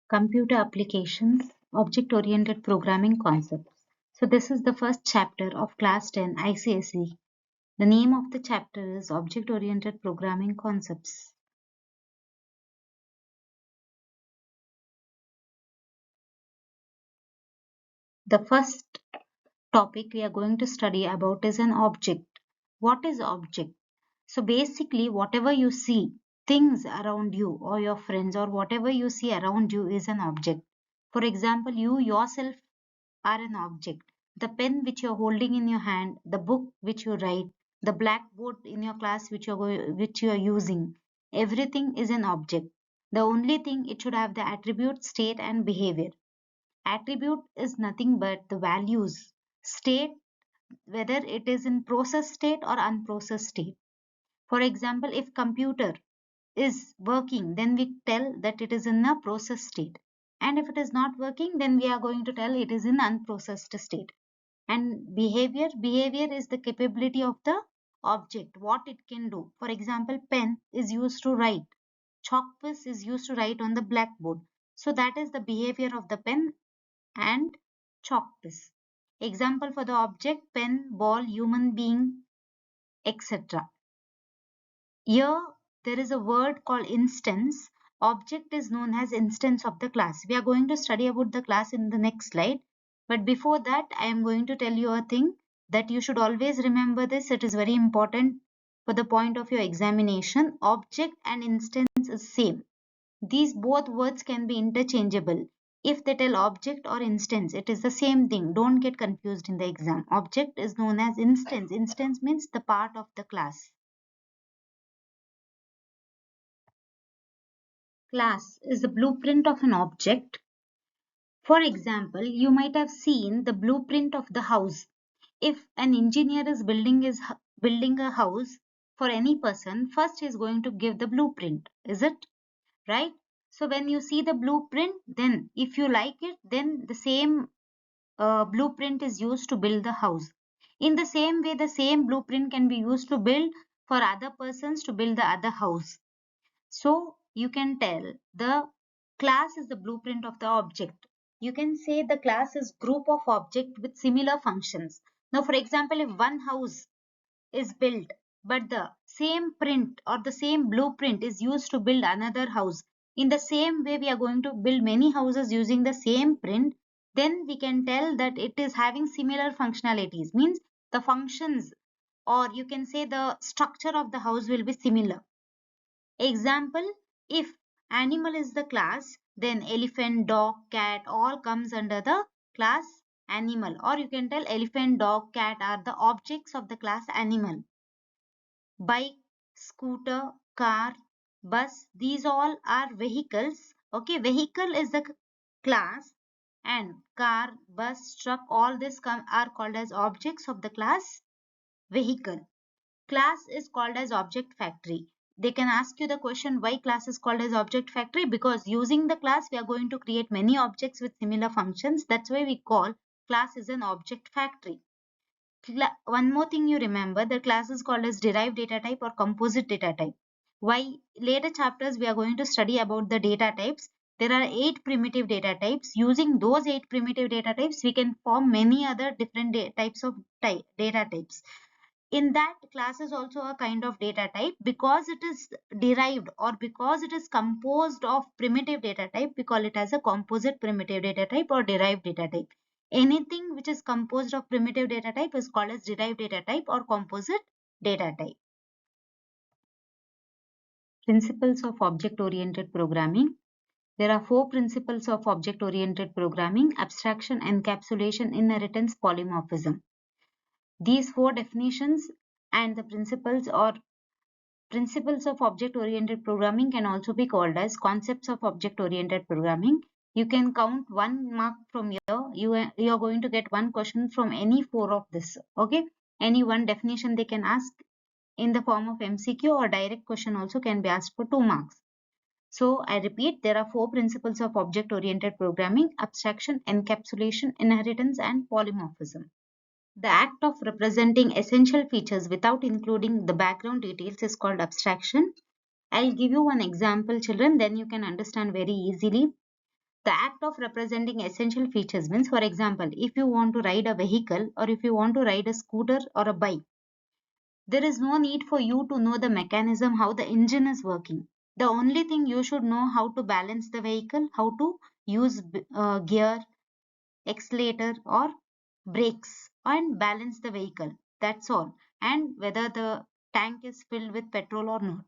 Computer Applications, Object-Oriented Programming Concepts. So this is the first chapter of Class 10 ICSE. The name of the chapter is Object-Oriented Programming Concepts. The first topic we are going to study about is an object. What is object? So basically whatever you see, things around you or your friends or whatever you see around you is an object. For example, you yourself are an object. The pen which you're holding in your hand, the book which you write, the blackboard in your class which you're using, everything is an object. The only thing it should have the attribute, state and behavior. Attribute is nothing but the values. State, whether it is in process state or unprocessed state. For example, if computer is working, then we tell that it is in a process state. And if it is not working, then we are going to tell it is in unprocessed state. And behavior is the capability of the object, what it can do. For example, pen is used to write. Chalk-piece is used to write on the blackboard. So that is the behavior of the pen and chalk-piece. Example for the object, pen, ball, human being, etc. Here there is a word called instance. Object is known as instance of the class. We are going to study about the class in the next slide. But before that, I am going to tell you a thing that you should always remember this. It is very important for the point of your examination. Object and instance is same. These both words can be interchangeable. If they tell object or instance, it is the same thing. Don't get confused in the exam. Object is known as instance. Instance means the part of the class. Class is the blueprint of an object. For example, you might have seen the blueprint of the house. If an engineer is building a house for any person, first he is going to give the blueprint. Is it right? So when you see the blueprint, then if you like it, then the same blueprint is used to build the house. In the same way, the same blueprint can be used to build for other persons to build the other house. So you can tell the class is the blueprint of the object. You can say the class is group of object with similar functions. Now, for example, if one house is built, but the same print or the same blueprint is used to build another house. In the same way, we are going to build many houses using the same print. Then we can tell that it is having similar functionalities. Means the functions, or you can say the structure of the house will be similar. Example, if animal is the class, then elephant, dog, cat all comes under the class animal. Or you can tell elephant, dog, cat are the objects of the class animal. Bike, scooter, car, bus, these all are vehicles. Okay, vehicle is the class, and car, bus, truck, all this are called as objects of the class vehicle. Class is called as object factory. They can ask you the question why class is called as object factory, because using the class we are going to create many objects with similar functions. That's why we call class is an object factory. One more thing you remember, the class is called as derived data type or composite data type. Why? Later chapters we are going to study about the data types. There are 8 primitive data types. Using those 8 primitive data types, we can form many other different types of data types. In that, class is also a kind of data type because it is derived or because it is composed of primitive data type. We call it as a composite primitive data type or derived data type. Anything which is composed of primitive data type is called as derived data type or composite data type. Principles of object-oriented programming. There are 4 principles of object-oriented programming: abstraction, encapsulation, inheritance, polymorphism. These 4 definitions and the principles of object-oriented programming can also be called as concepts of object-oriented programming. You can count 1 mark from here. You are going to get 1 question from any 4 of this. Okay, any one definition they can ask in the form of MCQ, or direct question also can be asked for 2 marks. So I repeat, there are 4 principles of object-oriented programming: abstraction, encapsulation, inheritance, and polymorphism. The act of representing essential features without including the background details is called abstraction. I'll give you one example, children, then you can understand very easily. The act of representing essential features means, for example, if you want to ride a vehicle or if you want to ride a scooter or a bike, there is no need for you to know the mechanism, how the engine is working. The only thing you should know how to balance the vehicle, how to use gear, accelerator or brakes and balance the vehicle. That's all. And whether the tank is filled with petrol or not.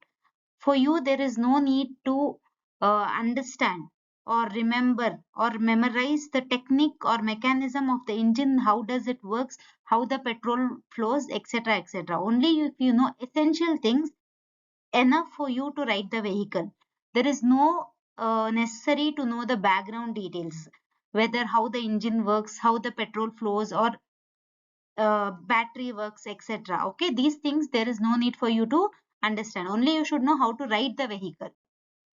For you, there is no need to understand or remember or memorize the technique or mechanism of the engine, how does it works, how the petrol flows, etc., etc. Only if you know essential things enough for you to ride the vehicle. There is no necessary to know the background details, whether how the engine works, how the petrol flows, or battery works, etc. Okay, these things there is no need for you to understand. Only you should know how to ride the vehicle.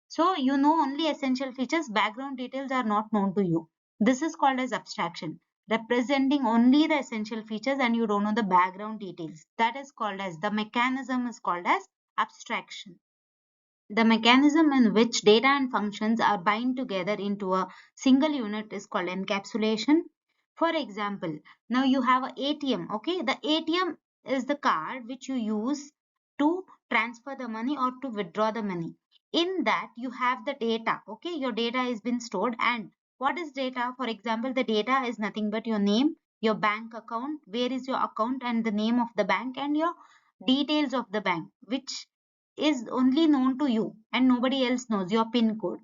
So you know only essential features, background details are not known to you. This is called as abstraction, representing only the essential features and you don't know the background details. That is called as, the mechanism is called as abstraction. The mechanism in which data and functions are bind together into a single unit is called encapsulation. For example, now you have a ATM, okay? The ATM is the card which you use to transfer the money or to withdraw the money. In that you have the data, okay? Your data has been stored. And what is data? For example, the data is nothing but your name, your bank account, where is your account and the name of the bank, and your details of the bank, which is only known to you and nobody else knows, your PIN code.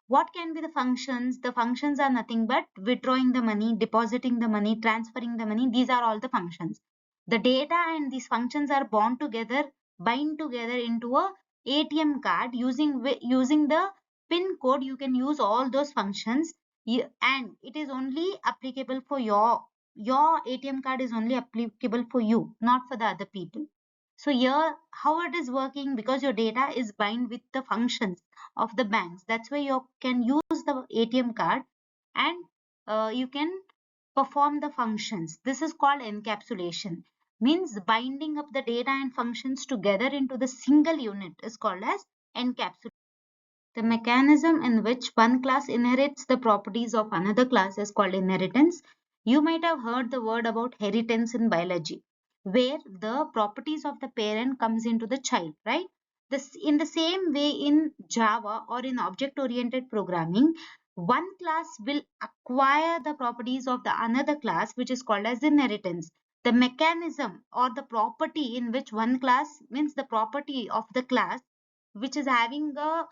What can be the functions? The functions are nothing but withdrawing the money, depositing the money, transferring the money. These are all the functions. The data and these functions are bind together into a ATM card. Using the PIN code, you can use all those functions, and it is only applicable for your ATM card is only applicable for you, not for the other people. So here, how it is working, because your data is bind with the functions of the banks. That's why you can use the ATM card and you can perform the functions. This is called encapsulation. Means binding up the data and functions together into the single unit is called as encapsulation. The mechanism in which one class inherits the properties of another class is called inheritance. You might have heard the word about heritance in biology, where the properties of the parent comes into the child, right? In the same way in Java or in object-oriented programming, one class will acquire the properties of the another class, which is called as inheritance. The mechanism or the property in which one class means the property of the class which is having a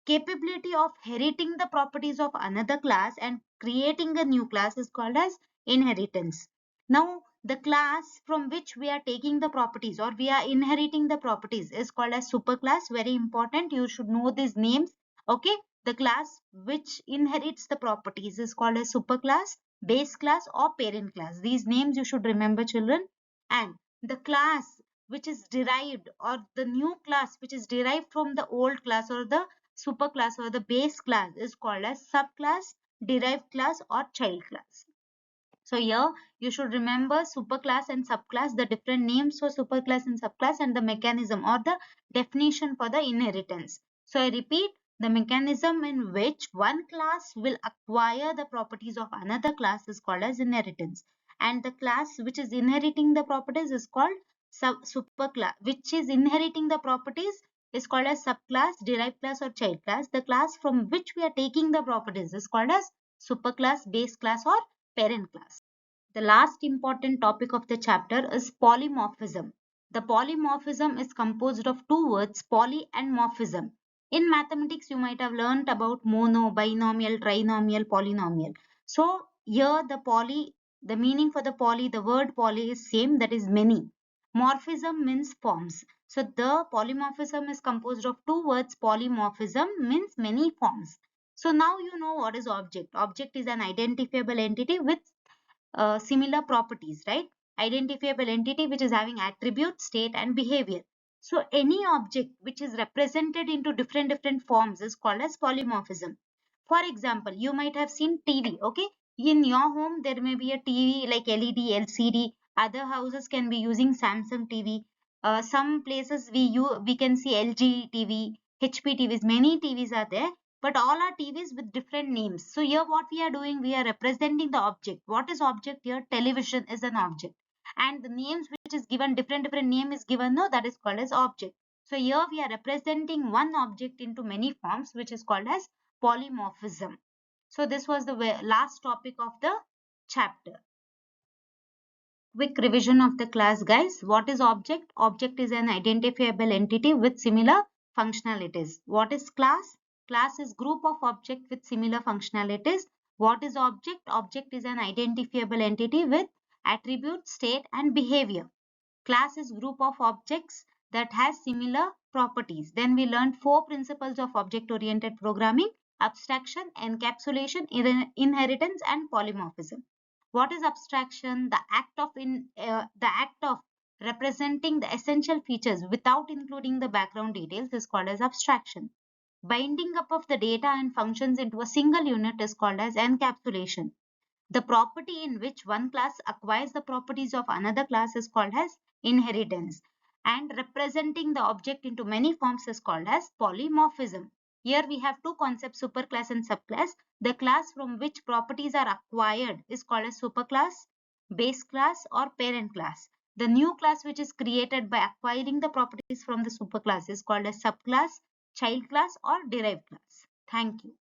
capability of inheriting the properties of another class and creating a new class is called as inheritance. Now, the class from which we are taking the properties or we are inheriting the properties is called as superclass. Very important. You should know these names. Okay. The class which inherits the properties is called as superclass, base class or parent class. These names you should remember, children. And the class which is derived or the new class which is derived from the old class or the superclass or the base class is called as subclass, derived class or child class. So here you should remember superclass and subclass, the different names for superclass and subclass, and the mechanism or the definition for the inheritance. So I repeat, the mechanism in which one class will acquire the properties of another class is called as inheritance. And the class which is inheriting the properties is called superclass, which is inheriting the properties is called as subclass, derived class or child class. The class from which we are taking the properties is called as superclass, base class or parent class. The last important topic of the chapter is polymorphism. The polymorphism is composed of two words, poly and morphism. In mathematics, you might have learnt about mono, binomial, trinomial, polynomial. So here the meaning for the poly, the word poly is same, that is many. Morphism means forms. So the polymorphism is composed of two words, polymorphism means many forms. So now you know what is object. Object is an identifiable entity with similar properties, right? Identifiable entity which is having attribute, state and behavior. So any object which is represented into different forms is called as polymorphism. For example, you might have seen TV, okay? In your home, there may be a TV like LED, LCD. Other houses can be using Samsung TV. Some places we can see LG TV, HP TVs. Many TVs are there. but all are TVs with different names. So here what we are doing, we are representing the object. What is object here? Television is an object. And the names which is given, different name is given, no, that is called as object. So here we are representing one object into many forms, which is called as polymorphism. So this was the last topic of the chapter. Quick revision of the class, guys. What is object? Object is an identifiable entity with similar functionalities. What is class? Class is group of object with similar functionalities. What is object? Object is an identifiable entity with attribute, state and behavior. Class is group of objects that has similar properties. Then we learned 4 principles of object-oriented programming: abstraction, encapsulation, inheritance and polymorphism. What is abstraction? The act of representing the essential features without including the background details is called as abstraction. Binding up of the data and functions into a single unit is called as encapsulation. The property in which one class acquires the properties of another class is called as inheritance. And representing the object into many forms is called as polymorphism. Here we have two concepts, superclass and subclass. The class from which properties are acquired is called as superclass, base class or parent class. The new class which is created by acquiring the properties from the superclass is called as subclass, child class or derived class. Thank you.